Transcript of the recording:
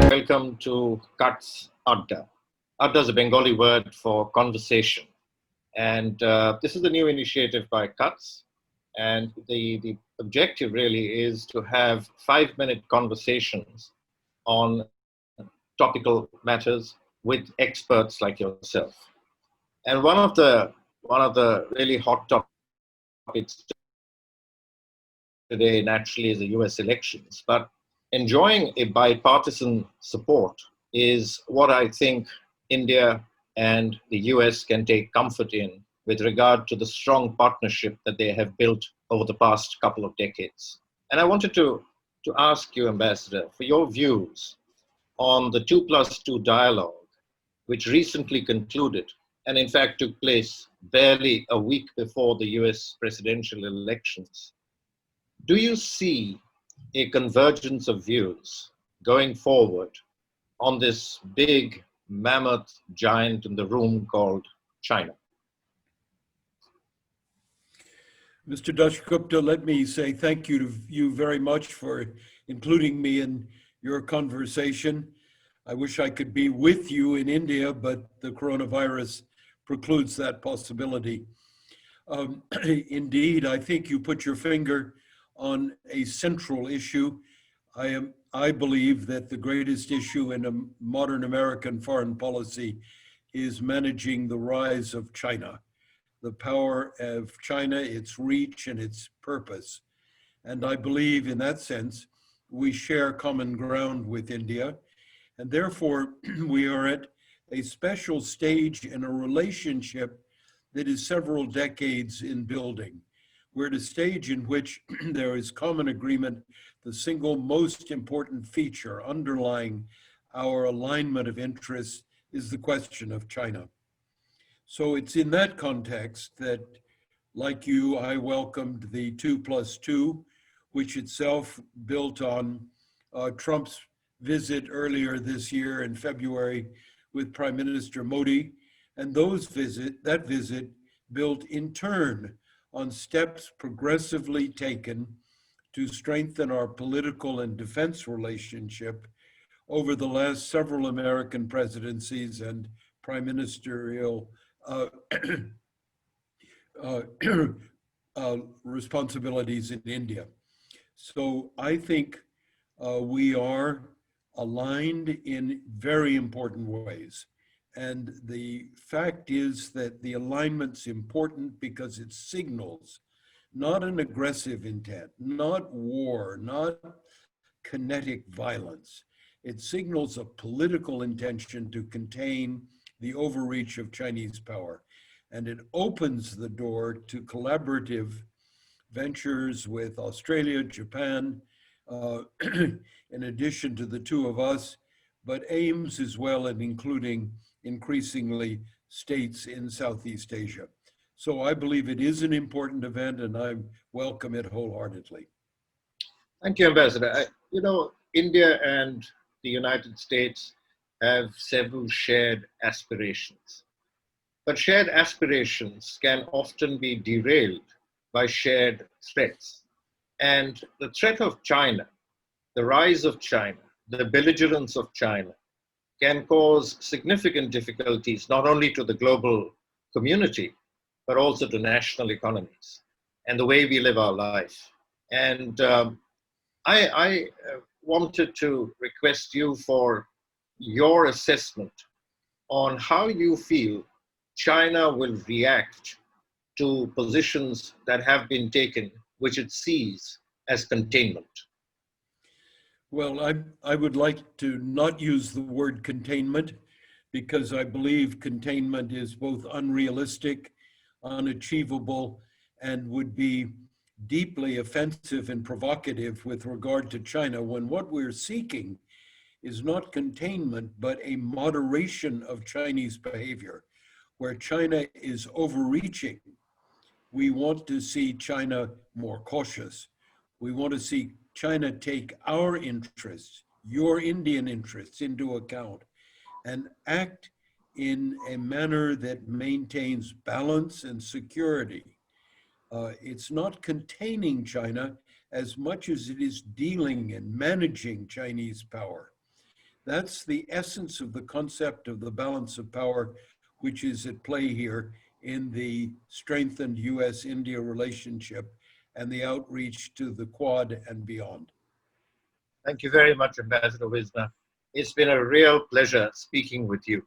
Welcome to Cuts Adda. Adda is a Bengali word for conversation. And this is a new initiative by Cuts. And the objective really is to have 5-minute conversations on topical matters with experts like yourself. And one of the really hot topics today naturally is the US elections. But enjoying a bipartisan support is what I think India and the US can take comfort in with regard to the strong partnership that they have built over the past couple of decades. And I wanted to ask you, Ambassador, for your views on the 2+2 dialogue, which recently concluded and in fact took place barely a week before the US presidential elections. Do you see a convergence of views going forward on this big mammoth giant in the room called China? Mr. Dashgupta, let me say thank you to you very much for including me in your conversation. I wish I could be with you in India, but the coronavirus precludes that possibility. Indeed, I think you put your finger on a central issue. I believe that the greatest issue in a modern American foreign policy is managing the rise of China, the power of China, its reach and its purpose. And I believe in that sense, we share common ground with India. And therefore, we are at a special stage in a relationship that is several decades in building. We're at a stage in which there is common agreement. The single most important feature underlying our alignment of interests is the question of China. So it's in that context that, like you, I welcomed the 2+2, which itself built on Trump's visit earlier this year in February with Prime Minister Modi. And that visit built in turn on steps progressively taken to strengthen our political and defense relationship over the last several American presidencies and prime ministerial responsibilities in India. So I think we are aligned in very important ways. And the fact is that the alignment's important because it signals not an aggressive intent, not war, not kinetic violence. It signals a political intention to contain the overreach of Chinese power. And it opens the door to collaborative ventures with Australia, Japan, in addition to the two of us, but aims as well at including increasingly states in Southeast Asia. So I believe it is an important event and I welcome it wholeheartedly. Thank you, Ambassador. India and the United States have several shared aspirations. But shared aspirations can often be derailed by shared threats. And the threat of China, the rise of China, the belligerence of China can cause significant difficulties, not only to the global community, but also to national economies and the way we live our life. And I wanted to request you for your assessment on how you feel China will react to positions that have been taken, which it sees as containment. Well, I would like to not use the word containment because I believe containment is both unrealistic, unachievable, and would be deeply offensive and provocative with regard to China, when what we're seeking is not containment, but a moderation of Chinese behavior, where China is overreaching. We want to see China more cautious. We want to see China take our interests, your Indian interests into account and act in a manner that maintains balance and security. It's not containing China as much as it is dealing and managing Chinese power. That's the essence of the concept of the balance of power, which is at play here in the strengthened US-India relationship and the outreach to the Quad and beyond. Thank you very much, Ambassador Wisner. It's been a real pleasure speaking with you.